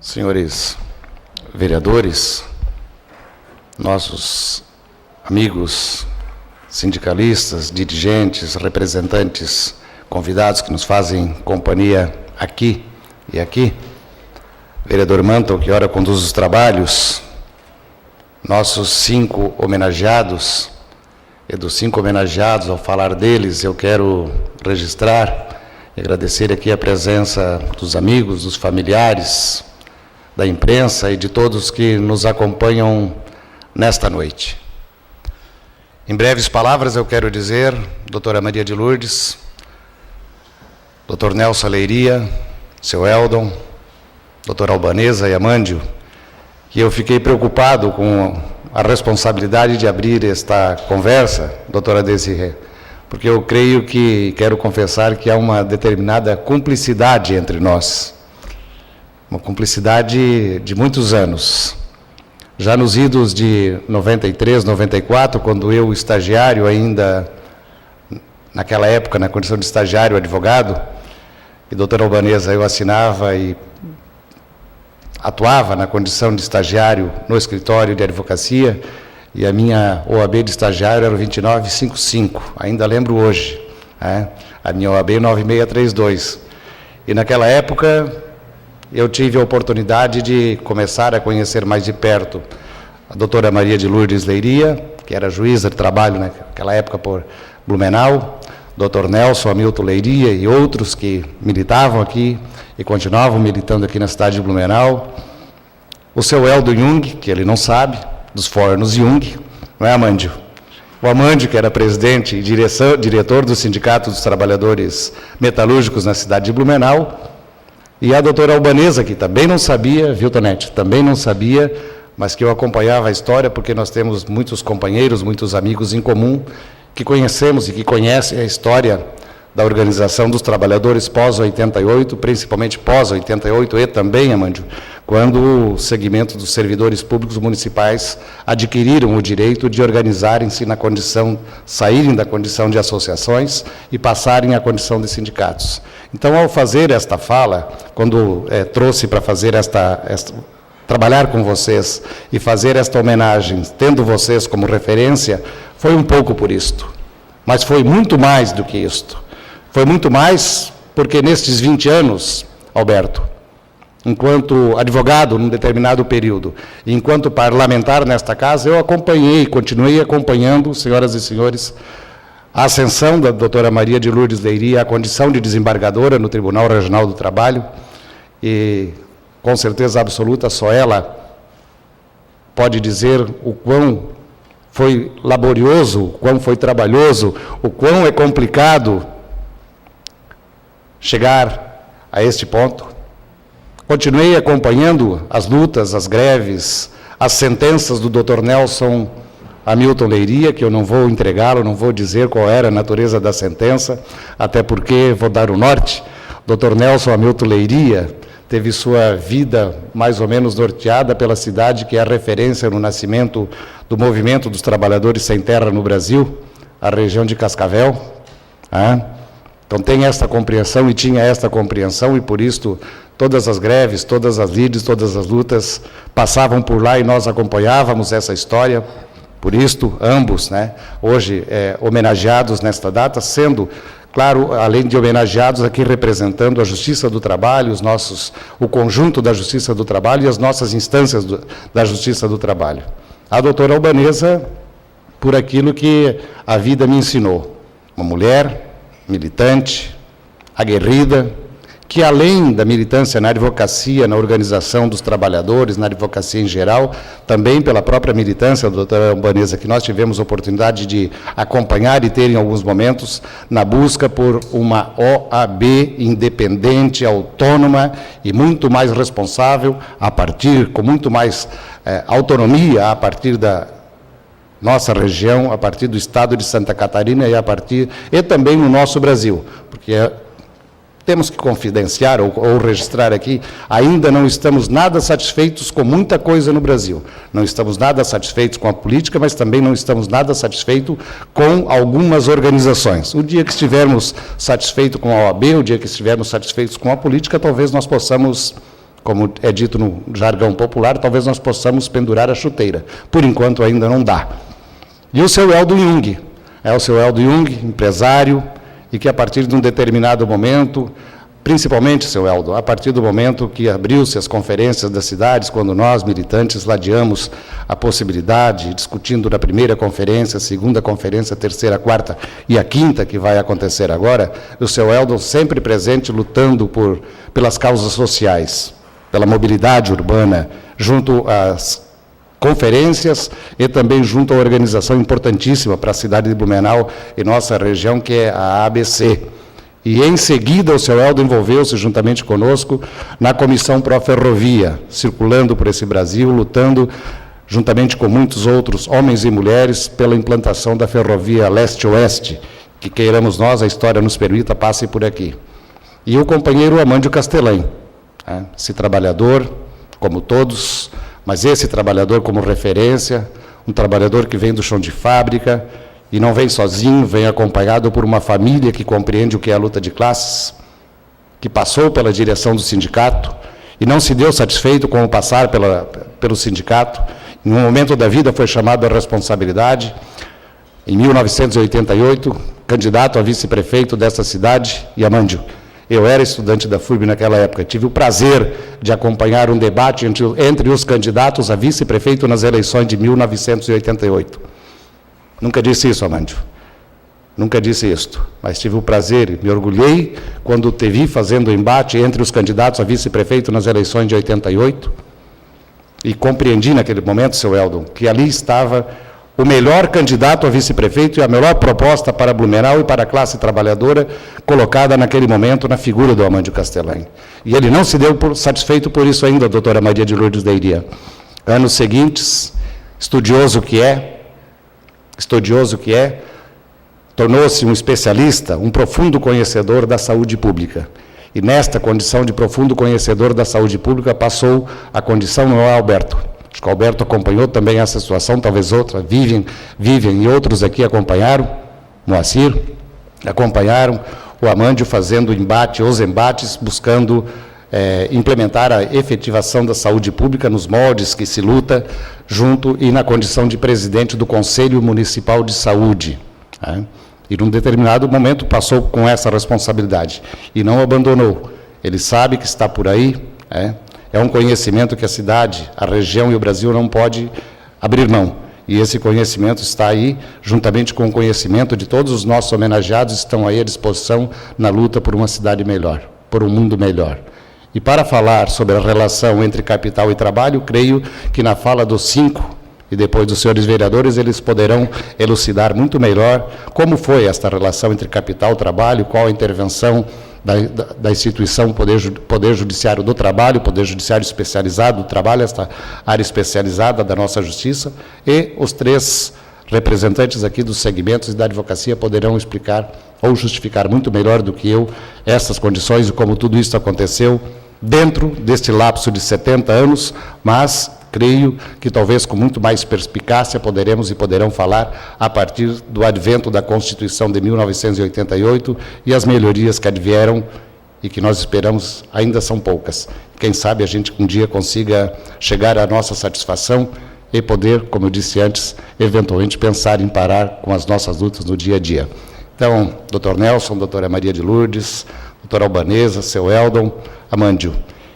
Senhores vereadores, nossos amigos sindicalistas, dirigentes, representantes, convidados que nos fazem companhia aqui e aqui, vereador Manton, que ora conduz os trabalhos, nossos 5 homenageados, e dos 5 homenageados, ao falar deles, eu quero registrar e agradecer aqui a presença dos amigos, dos familiares, da imprensa e de todos que nos acompanham nesta noite. Em breves palavras, eu quero dizer, doutora Maria de Lourdes, doutor Nelson Leiria, seu Eldon, doutora Albanesa e Amândio, que eu fiquei preocupado com a responsabilidade de abrir esta conversa, doutora Desirê, porque eu creio que, quero confessar, que há uma determinada cumplicidade entre nós, uma cumplicidade de muitos anos. Já nos idos de 93, 94, quando eu, estagiário ainda, naquela época, na condição de estagiário, advogado, e doutora Albanesa, eu assinava e atuava na condição de estagiário no escritório de advocacia, e a minha OAB de estagiário era o 2955, ainda lembro hoje, né? A minha OAB 9632. E naquela época eu tive a oportunidade de começar a conhecer mais de perto a doutora Maria de Lourdes Leiria, que era juíza de trabalho naquela época por Blumenau, doutor Nelson Hamilton Leiria e outros que militavam aqui e continuavam militando aqui na cidade de Blumenau, o seu Eldo Jung, que ele não sabe, dos Fornos Jung, não é, Amândio? O Amândio, que era presidente e diretor do Sindicato dos Trabalhadores Metalúrgicos na cidade de Blumenau, e a doutora Albanesa, que também não sabia, viu, Tonete? Também não sabia, mas que eu acompanhava a história, porque nós temos muitos companheiros, muitos amigos em comum, que conhecemos e que conhecem a história da organização dos trabalhadores pós-88, principalmente pós-88 e também, Amândio, quando o segmento dos servidores públicos municipais adquiriram o direito de organizarem-se na condição, saírem da condição de associações e passarem à condição de sindicatos. Então, ao fazer esta fala, quando trouxe para fazer trabalhar com vocês e fazer esta homenagem, tendo vocês como referência, foi um pouco por isto, mas foi muito mais do que isto. Foi muito mais porque nestes 20 anos, Alberto, enquanto advogado num determinado período, e enquanto parlamentar nesta casa, eu acompanhei, continuei acompanhando, senhoras e senhores, a ascensão da doutora Maria de Lourdes Leiria à condição de desembargadora no Tribunal Regional do Trabalho, e com certeza absoluta só ela pode dizer o quão foi laborioso, o quão foi trabalhoso, o quão é complicado chegar a este ponto. Continuei acompanhando as lutas, as greves, as sentenças do Dr. Nelson Hamilton Leiria, que eu não vou entregá-lo, não vou dizer qual era a natureza da sentença, até porque vou dar o norte. Dr. Nelson Hamilton Leiria teve sua vida mais ou menos norteada pela cidade que é a referência no nascimento do movimento dos trabalhadores sem terra no Brasil, a região de Cascavel. Então tem esta compreensão e tinha esta compreensão, e por isso todas as greves, todas as lides, todas as lutas passavam por lá e nós acompanhávamos essa história. Por isto, ambos, hoje homenageados nesta data, sendo, claro, além de homenageados, aqui representando a Justiça do Trabalho, o conjunto da Justiça do Trabalho e as nossas instâncias da Justiça do Trabalho. A doutora Albanesa, por aquilo que a vida me ensinou. Uma mulher militante, aguerrida, que além da militância na advocacia, na organização dos trabalhadores, na advocacia em geral, também pela própria militância da doutora Albanesa, que nós tivemos oportunidade de acompanhar e ter em alguns momentos, na busca por uma OAB independente, autônoma e muito mais responsável, com muito mais autonomia a partir da nossa região, a partir do estado de Santa Catarina e também no nosso Brasil, porque temos que confidenciar ou registrar aqui, ainda não estamos nada satisfeitos com muita coisa no Brasil. Não estamos nada satisfeitos com a política, mas também não estamos nada satisfeitos com algumas organizações. O dia que estivermos satisfeitos com a OAB, o dia que estivermos satisfeitos com a política, talvez nós possamos como é dito no jargão popular, talvez nós possamos pendurar a chuteira. Por enquanto ainda não dá. E o seu Eldo Jung, o seu Eldo Jung, empresário, e que a partir de um determinado momento, principalmente, seu Eldo, a partir do momento que abriu-se as conferências das cidades, quando nós, militantes, ladeamos a possibilidade, discutindo na primeira conferência, segunda conferência, terceira, quarta e a quinta, que vai acontecer agora, o seu Eldo sempre presente, lutando pelas causas sociais, pela mobilidade urbana, junto às conferências e também junto à organização importantíssima para a cidade de Blumenau e nossa região, que é a ABC. E, em seguida, o seu Eldo envolveu-se, juntamente conosco, na Comissão Pró-Ferrovia, circulando por esse Brasil, lutando, juntamente com muitos outros homens e mulheres, pela implantação da ferrovia leste-oeste, que, queiramos nós, a história nos permita, passe por aqui. E o companheiro Amândio Castelã, esse trabalhador, como todos, mas esse trabalhador como referência, um trabalhador que vem do chão de fábrica, e não vem sozinho, vem acompanhado por uma família que compreende o que é a luta de classes, que passou pela direção do sindicato e não se deu satisfeito com o passar pelo sindicato. Em um momento da vida foi chamado à responsabilidade. Em 1988, candidato a vice-prefeito dessa cidade, e Amândio, eu era estudante da FURB naquela época, tive o prazer de acompanhar um debate entre os candidatos a vice-prefeito nas eleições de 1988. Nunca disse isso, Amândio. Nunca disse isto. Mas tive o prazer, me orgulhei, quando te vi fazendo o embate entre os candidatos a vice-prefeito nas eleições de 88, e compreendi naquele momento, seu Eldo, que ali estava o melhor candidato a vice-prefeito e a melhor proposta para Blumenau e para a classe trabalhadora, colocada naquele momento na figura do Amândio Castelã. E ele não se deu satisfeito por isso ainda, doutora Maria de Lourdes Leiria. Anos seguintes, estudioso que é, tornou-se um especialista, um profundo conhecedor da saúde pública. E nesta condição de profundo conhecedor da saúde pública, passou a condição, não é, Alberto? Acho que o Alberto acompanhou também essa situação, talvez outra, Vivian e outros aqui acompanharam, Moacir, acompanharam o Amândio fazendo os embates, buscando implementar a efetivação da saúde pública nos moldes que se luta, junto e na condição de presidente do Conselho Municipal de Saúde. E, num determinado momento, passou com essa responsabilidade e não abandonou. Ele sabe que está por aí, é um conhecimento que a cidade, a região e o Brasil não pode abrir mão. E esse conhecimento está aí, juntamente com o conhecimento de todos os nossos homenageados, estão aí à disposição na luta por uma cidade melhor, por um mundo melhor. E para falar sobre a relação entre capital e trabalho, creio que na fala dos 5 e depois dos senhores vereadores, eles poderão elucidar muito melhor como foi esta relação entre capital e trabalho, qual a intervenção da instituição Poder Judiciário do Trabalho, Poder Judiciário Especializado do Trabalho, esta área especializada da nossa Justiça, e os 3 representantes aqui dos segmentos e da advocacia poderão explicar ou justificar muito melhor do que eu essas condições e como tudo isso aconteceu dentro deste lapso de 70 anos, mas creio que talvez com muito mais perspicácia poderão falar a partir do advento da Constituição de 1988 e as melhorias que advieram e que nós esperamos ainda são poucas. Quem sabe a gente um dia consiga chegar à nossa satisfação e poder, como eu disse antes, eventualmente pensar em parar com as nossas lutas no dia a dia. Então, doutor Nelson, doutora Maria de Lourdes, doutora Albanesa, seu Eldon, Amândio,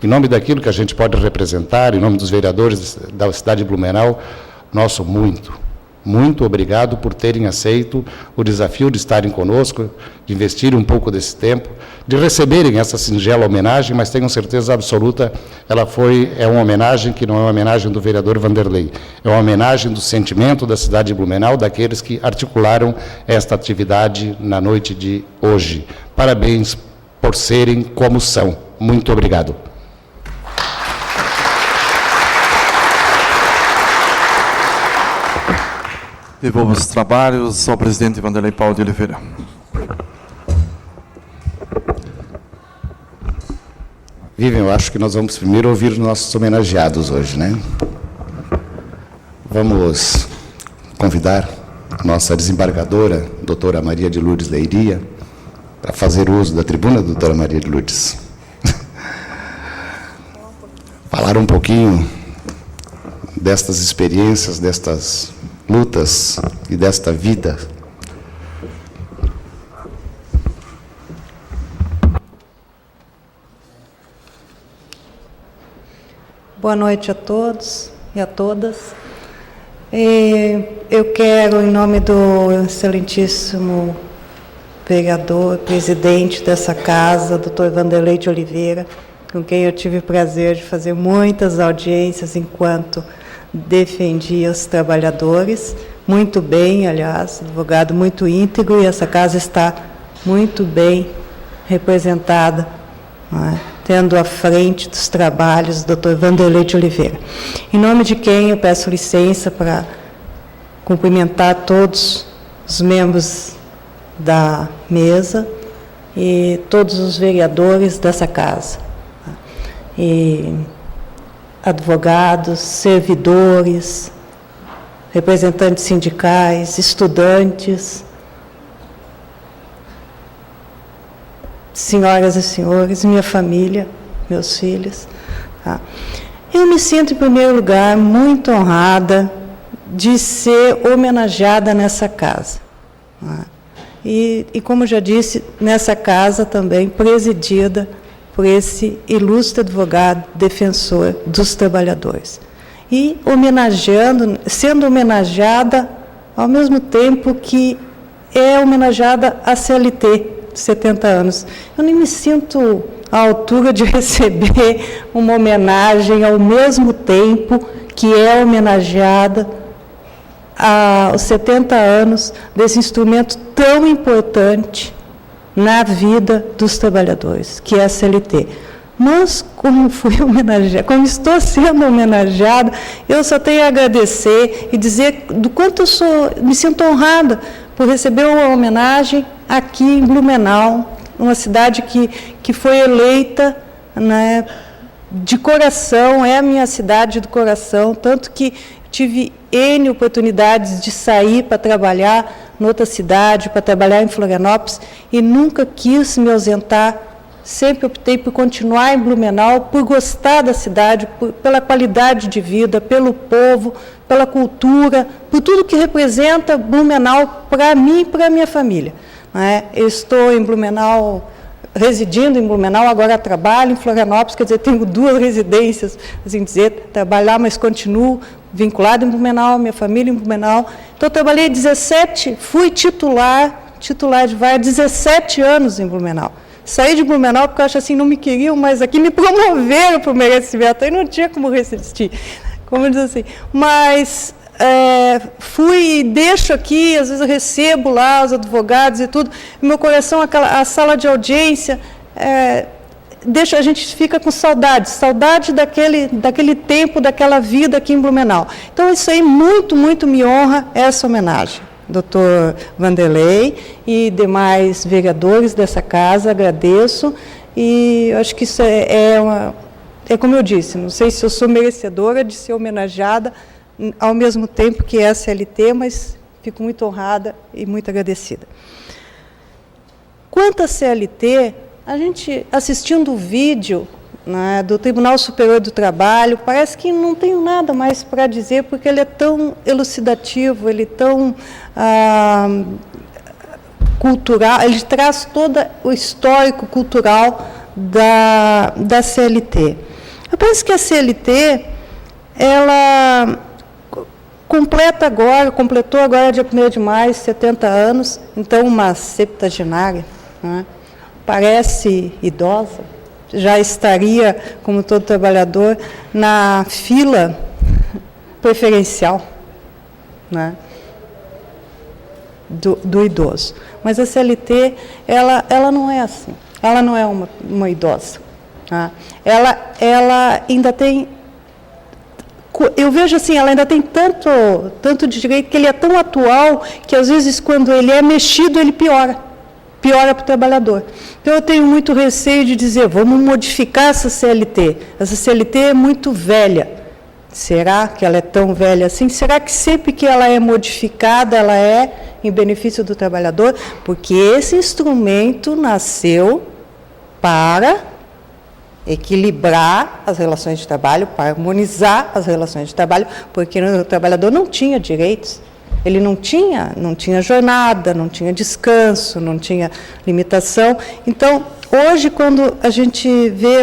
em nome daquilo que a gente pode representar, em nome dos vereadores da cidade de Blumenau, nosso muito obrigado por terem aceito o desafio de estarem conosco, de investirem um pouco desse tempo, de receberem essa singela homenagem, mas tenham certeza absoluta, é uma homenagem que não é uma homenagem do vereador Vanderlei, é uma homenagem do sentimento da cidade de Blumenau, daqueles que articularam esta atividade na noite de hoje. Parabéns por serem como são. Muito obrigado. Devolvo os trabalhos ao presidente Vanderlei Paulo de Oliveira. Vivian, eu acho que nós vamos primeiro ouvir os nossos homenageados hoje, né? Vamos convidar a nossa desembargadora, doutora Maria de Lourdes Leiria, para fazer uso da tribuna, doutora Maria de Lourdes. falar um pouquinho destas experiências, destas lutas e desta vida. Boa noite a todos e a todas. Eu quero, em nome do excelentíssimo vereador, presidente dessa casa, Dr. Vanderlei de Oliveira, com quem eu tive o prazer de fazer muitas audiências enquanto defendia os trabalhadores, muito bem, aliás, advogado muito íntegro, e essa casa está muito bem representada, não é? Tendo à frente dos trabalhos do Dr. Vanderlei de Oliveira. Em nome de quem eu peço licença para cumprimentar todos os membros da mesa e todos os vereadores dessa casa, e advogados, servidores, representantes sindicais, estudantes, senhoras e senhores, minha família, meus filhos. Tá? Eu me sinto, em primeiro lugar, muito honrada de ser homenageada nessa casa. Tá? E, como já disse, nessa casa também presidida por esse ilustre advogado defensor dos trabalhadores. E sendo homenageada ao mesmo tempo que é homenageada a CLT, 70 anos. Eu nem me sinto à altura de receber uma homenagem ao mesmo tempo que é homenageada aos 70 anos desse instrumento tão importante na vida dos trabalhadores, que é a CLT. Mas, como fui homenageada, como estou sendo homenageada, eu só tenho a agradecer e dizer do quanto me sinto honrada por receber uma homenagem aqui em Blumenau, uma cidade que foi eleita, né, de coração, é a minha cidade do coração, tanto que tive N oportunidades de sair para trabalhar em outra cidade, para trabalhar em Florianópolis, e nunca quis me ausentar, sempre optei por continuar em Blumenau, por gostar da cidade, pela qualidade de vida, pelo povo, pela cultura, por tudo que representa Blumenau para mim e para a minha família. Eu estou em Blumenau, residindo em Blumenau, agora trabalho em Florianópolis, quer dizer, tenho 2 residências, assim dizer, trabalhar, mas continuo vinculado em Blumenau, minha família em Blumenau. Então, eu trabalhei 17, fui titular de VAR 17 anos em Blumenau. Saí de Blumenau porque eu acho assim, não me queriam, mas aqui me promoveram para o merecimento, aí não tinha como resistir, como diz assim. Mas fui e deixo aqui, às vezes eu recebo lá os advogados e tudo, no meu coração a sala de audiência, a gente fica com saudade daquele tempo, daquela vida aqui em Blumenau. Então, isso aí muito, muito me honra essa homenagem. Dr. Vanderlei e demais vereadores dessa casa, agradeço, e acho que isso é como eu disse, não sei se eu sou merecedora de ser homenageada ao mesmo tempo que é a CLT, mas fico muito honrada e muito agradecida. Quanto à CLT, a gente, assistindo o vídeo, né, do Tribunal Superior do Trabalho, parece que não tenho nada mais para dizer, porque ele é tão elucidativo, ele é tão cultural, ele traz todo o histórico cultural da CLT. Eu penso que a CLT, ela completou agora, dia 1º de maio, 70 anos, então uma septagenária, né, parece idosa, já estaria, como todo trabalhador, na fila preferencial, né, do idoso. Mas a CLT, ela não é assim, ela não é uma idosa. Tá? Ela ainda tem, eu vejo assim, ela ainda tem tanto de direito, que ele é tão atual, que às vezes quando ele é mexido, ele piora para o trabalhador. Então, eu tenho muito receio de dizer, vamos modificar essa CLT. Essa CLT é muito velha. Será que ela é tão velha assim? Será que sempre que ela é modificada, ela é em benefício do trabalhador? Porque esse instrumento nasceu para equilibrar as relações de trabalho, para harmonizar as relações de trabalho, porque o trabalhador não tinha direitos. Ele não tinha jornada, não tinha descanso, não tinha limitação. Então, hoje, quando a gente vê,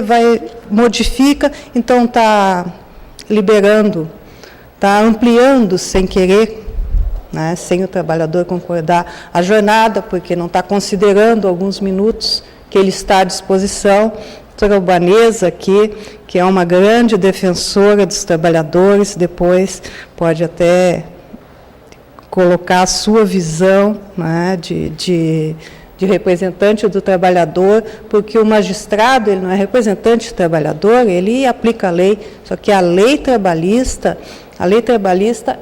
modifica, então está liberando, está ampliando sem querer, né, sem o trabalhador concordar a jornada, porque não está considerando alguns minutos que ele está à disposição. A doutora Albanesa aqui, que é uma grande defensora dos trabalhadores, depois pode até colocar a sua visão, né, de representante do trabalhador, porque o magistrado, ele não é representante do trabalhador, ele aplica a lei, só que a lei trabalhista,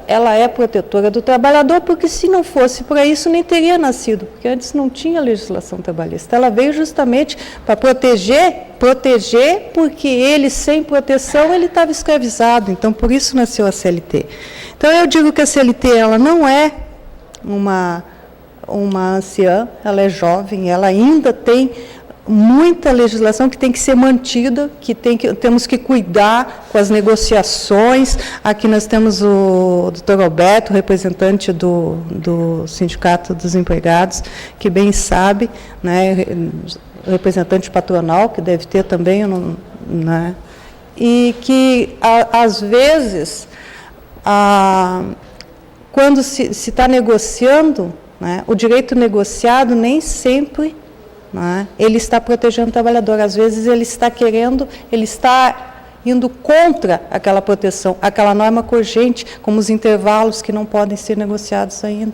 ela é protetora do trabalhador, porque se não fosse para isso, nem teria nascido, porque antes não tinha legislação trabalhista. Ela veio justamente para proteger, porque ele, sem proteção, ele estava escravizado. Então, por isso nasceu a CLT. Então, eu digo que a CLT, ela não é uma anciã, ela é jovem, ela ainda tem muita legislação que tem que ser mantida, temos que cuidar com as negociações. Aqui nós temos o doutor Alberto, representante do Sindicato dos Empregados, que bem sabe, né, representante patronal, que deve ter também, né, e que, às vezes, quando se está negociando, né, o direito negociado nem sempre, né, ele está protegendo o trabalhador. Às vezes ele está indo contra aquela proteção, aquela norma cogente, como os intervalos que não podem ser negociados ainda,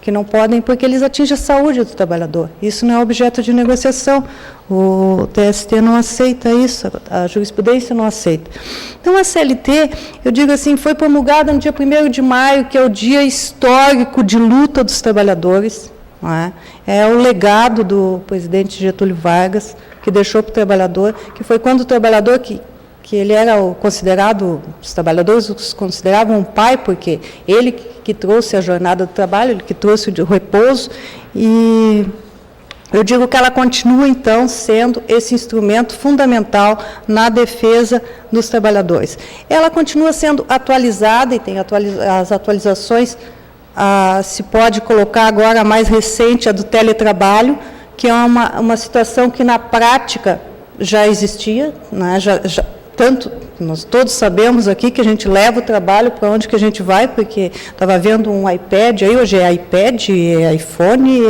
que não podem, porque eles atingem a saúde do trabalhador. Isso não é objeto de negociação. O TST não aceita isso, a jurisprudência não aceita. Então, a CLT, eu digo assim, foi promulgada no dia 1º de maio, que é o dia histórico de luta dos trabalhadores. Não é? É o legado do presidente Getúlio Vargas, que deixou para o trabalhador, que foi quando o trabalhador, que ele era considerado, os trabalhadores os consideravam um pai, porque ele que trouxe a jornada do trabalho, ele que trouxe o repouso, e eu digo que ela continua, então, sendo esse instrumento fundamental na defesa dos trabalhadores. Ela continua sendo atualizada, e tem as atualizações, se pode colocar agora a mais recente, a do teletrabalho, que é uma situação que, na prática, já existia, né, tanto, nós todos sabemos aqui que a gente leva o trabalho para onde que a gente vai, porque estava vendo um iPad, aí hoje é iPad, é iPhone,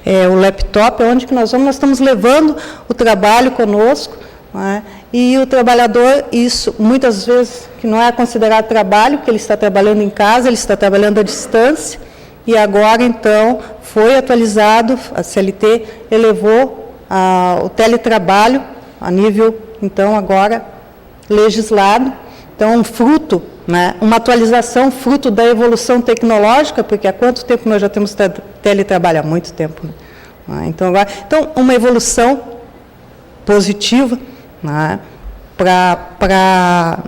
é o laptop, onde que nós vamos, nós estamos levando o trabalho conosco, né? E o trabalhador, isso muitas vezes que não é considerado trabalho, porque ele está trabalhando em casa, ele está trabalhando à distância, e agora, então, foi atualizado, a CLT elevou o teletrabalho a nível, então, agora, legislado. Então, fruto, né, uma atualização, fruto da evolução tecnológica, porque há quanto tempo nós já temos teletrabalho? Há muito tempo. Né? Então, uma evolução positiva, né, para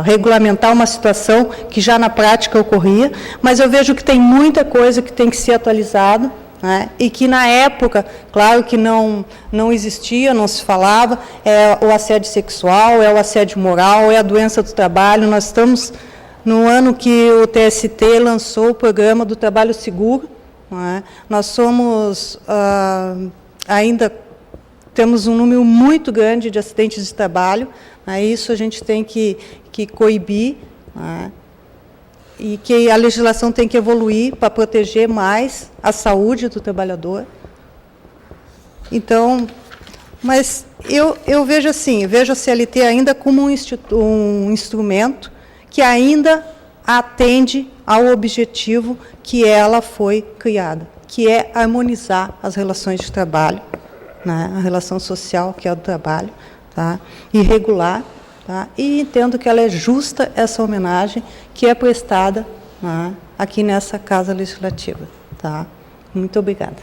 regulamentar uma situação que já na prática ocorria, mas eu vejo que tem muita coisa que tem que ser atualizada, né, e que na época, claro que não existia, não se falava, é o assédio sexual, é o assédio moral, é a doença do trabalho. Nós estamos no ano que o TST lançou o programa do trabalho seguro, né. Nós somos, ainda temos um número muito grande de acidentes de trabalho, né, isso a gente tem que coibir, né, e que a legislação tem que evoluir para proteger mais a saúde do trabalhador. Então, mas eu vejo assim, vejo a CLT ainda como um instrumento que ainda atende ao objetivo que ela foi criada, que é harmonizar as relações de trabalho, né, a relação social, que é o do trabalho, tá, e regular. Tá? E entendo que ela é justa, essa homenagem que é prestada, né, aqui nessa Casa Legislativa. Tá? Muito obrigada.